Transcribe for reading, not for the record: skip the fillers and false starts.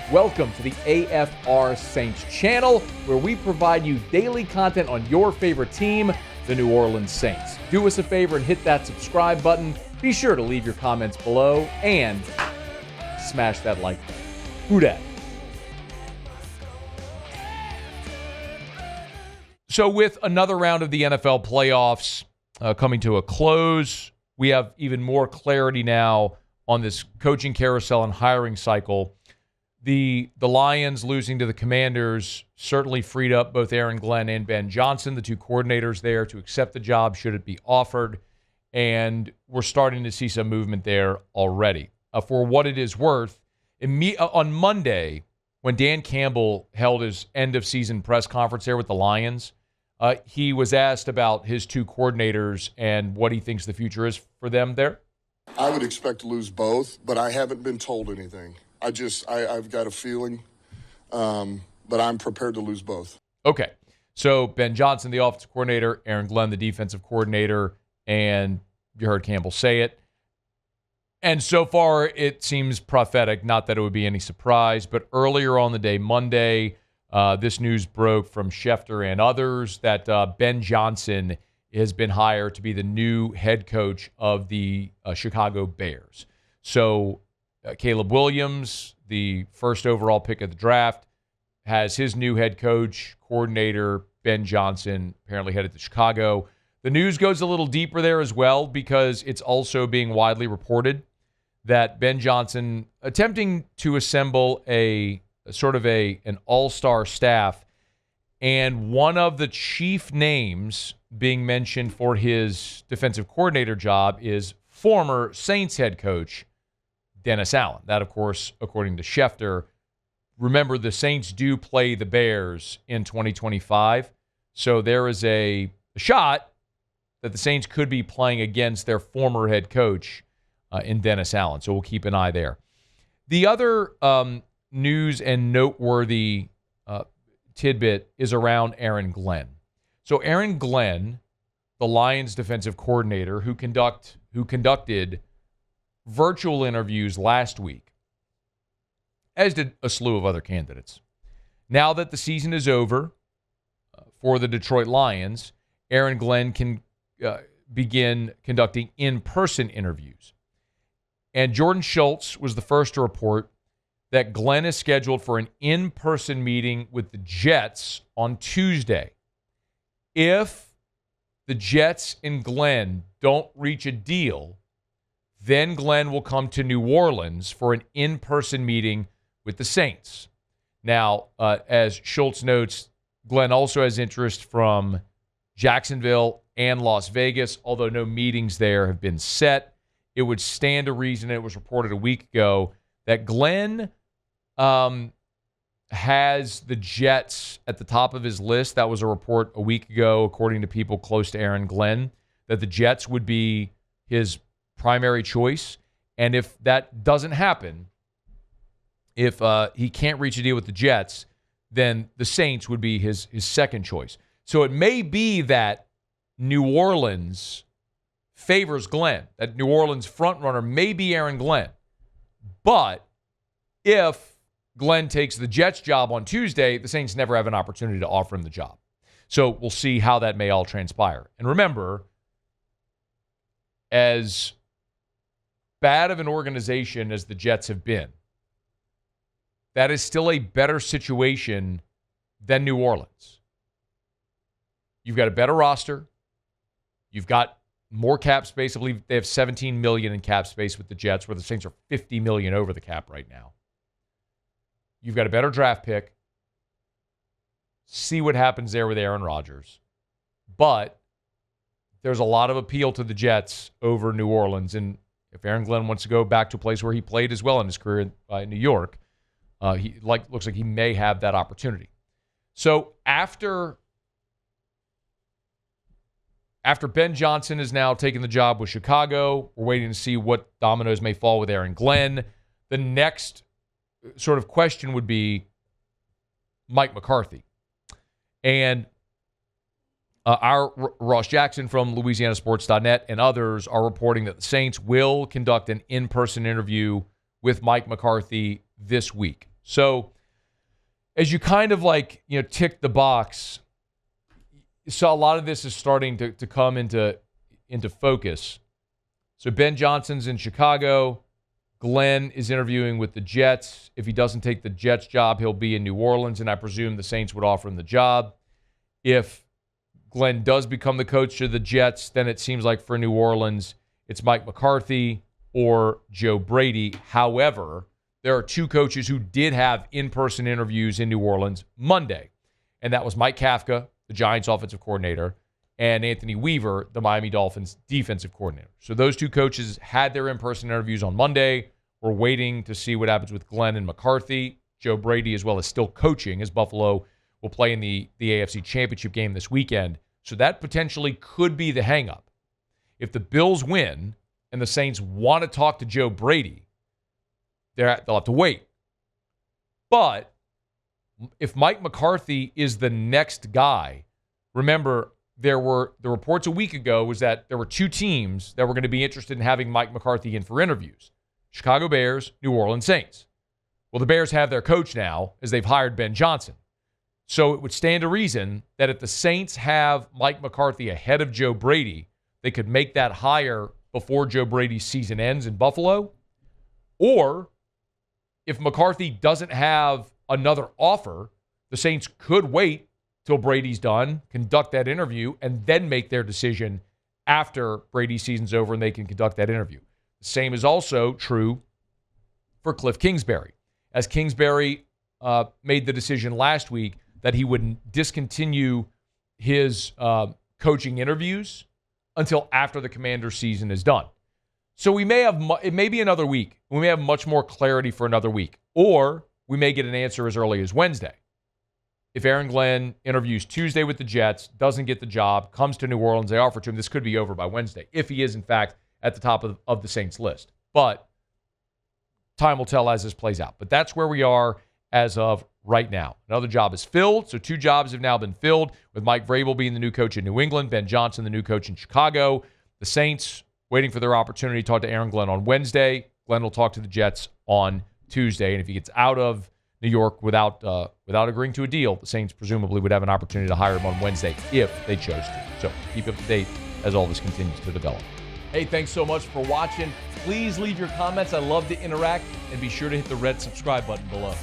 Welcome to the AFR Saints channel, where we provide you daily content on your favorite team, the New Orleans Saints. Do us a favor and hit that subscribe button. Be sure to leave your comments below and smash that like button. Who dat? So with another round of the NFL playoffs coming to a close, we have even more clarity now on this coaching carousel and hiring cycle. The Lions losing to the Commanders certainly freed up both Aaron Glenn and Ben Johnson, the two coordinators there, to accept the job should it be offered. And we're starting to see some movement there already. For what it is worth, on Monday, when Dan Campbell held his end-of-season press conference there with the Lions, he was asked about his two coordinators and what he thinks the future is for them there. I would expect to lose both, but I haven't been told anything. I've got a feeling, but I'm prepared to lose both. Okay. So Ben Johnson, the offensive coordinator, Aaron Glenn, the defensive coordinator, and you heard Campbell say it. And so far, it seems prophetic, not that it would be any surprise, but earlier on the day, Monday, this news broke from Schefter and others that Ben Johnson has been hired to be the new head coach of the Chicago Bears. So Caleb Williams, the first overall pick of the draft, has his new head coach, coordinator, Ben Johnson, apparently headed to Chicago. The news goes a little deeper there as well because it's also being widely reported that Ben Johnson, attempting to assemble an all-star staff, and one of the chief names being mentioned for his defensive coordinator job is former Saints head coach Dennis Allen. That, of course, according to Schefter. Remember, the Saints do play the Bears in 2025, so there is a shot that the Saints could be playing against their former head coach in Dennis Allen, so we'll keep an eye there. The other news and noteworthy tidbit is around Aaron Glenn. So Aaron Glenn, the Lions defensive coordinator, who conducted virtual interviews last week, as did a slew of other candidates. Now that the season is over for the Detroit Lions, Aaron Glenn can begin conducting in-person interviews. And Jordan Schultz was the first to report that Glenn is scheduled for an in-person meeting with the Jets on Tuesday. If the Jets and Glenn don't reach a deal, then Glenn will come to New Orleans for an in-person meeting with the Saints. Now, as Schultz notes, Glenn also has interest from Jacksonville and Las Vegas, although no meetings there have been set. It would stand to reason, it was reported a week ago, that Glenn has the Jets at the top of his list. That was a report a week ago, according to people close to Aaron Glenn, that the Jets would be his primary choice. And if that doesn't happen, if he can't reach a deal with the Jets, then the Saints would be his second choice. So it may be that New Orleans favors Glenn, that New Orleans frontrunner may be Aaron Glenn. But if Glenn takes the Jets job on Tuesday, the Saints never have an opportunity to offer him the job. So we'll see how that may all transpire. And remember, as bad of an organization as the Jets have been, that is still a better situation than New Orleans. You've got a better roster. You've got more cap space. I believe they have $17 million in cap space with the Jets, where the Saints are $50 million over the cap right now. You've got a better draft pick. See what happens there with Aaron Rodgers. But there's a lot of appeal to the Jets over New Orleans. And if Aaron Glenn wants to go back to a place where he played as well in his career in New York, looks like he may have that opportunity. So after Ben Johnson is now taking the job with Chicago, we're waiting to see what dominoes may fall with Aaron Glenn. The next sort of question would be Mike McCarthy. And our Ross Jackson from LouisianaSports.net and others are reporting that the Saints will conduct an in-person interview with Mike McCarthy this week. So as you kind of tick the box, so a lot of this is starting to come into focus. So Ben Johnson's in Chicago. Glenn is interviewing with the Jets. If he doesn't take the Jets job, he'll be in New Orleans, and I presume the Saints would offer him the job. If Glenn does become the coach of the Jets, then it seems like for New Orleans, it's Mike McCarthy or Joe Brady. However, there are two coaches who did have in-person interviews in New Orleans Monday, and that was Mike Kafka, the Giants offensive coordinator, and Anthony Weaver, the Miami Dolphins defensive coordinator. So those two coaches had their in-person interviews on Monday. We're waiting to see what happens with Glenn and McCarthy. Joe Brady, as well as still coaching, as Buffalo will play in the AFC Championship game this weekend. So that potentially could be the hang-up. If the Bills win and the Saints want to talk to Joe Brady, they'll have to wait. But if Mike McCarthy is the next guy, remember, the reports a week ago was that there were two teams that were going to be interested in having Mike McCarthy in for interviews. Chicago Bears, New Orleans Saints. Well, the Bears have their coach now as they've hired Ben Johnson. So it would stand to reason that if the Saints have Mike McCarthy ahead of Joe Brady, they could make that hire before Joe Brady's season ends in Buffalo. Or if McCarthy doesn't have another offer, the Saints could wait till Brady's done, conduct that interview, and then make their decision after Brady's season's over and they can conduct that interview. The same is also true for Cliff Kingsbury. As Kingsbury made the decision last week that he would discontinue his coaching interviews until after the Commander's season is done. So we may have, it may be another week. We may have much more clarity for another week. Or we may get an answer as early as Wednesday. If Aaron Glenn interviews Tuesday with the Jets, doesn't get the job, comes to New Orleans, they offer to him, this could be over by Wednesday, if he is, in fact, at the top of the Saints list. But time will tell as this plays out. But that's where we are as of right now. Another job is filled, so two jobs have now been filled, with Mike Vrabel being the new coach in New England, Ben Johnson, the new coach in Chicago. The Saints waiting for their opportunity to talk to Aaron Glenn on Wednesday. Glenn will talk to the Jets on Tuesday, and if he gets out of New York without agreeing to a deal, the Saints presumably would have an opportunity to hire him on Wednesday if they chose to. So keep up to date as all this continues to develop. Hey, thanks so much for watching. Please leave your comments. I love to interact, and be sure to hit the red subscribe button below.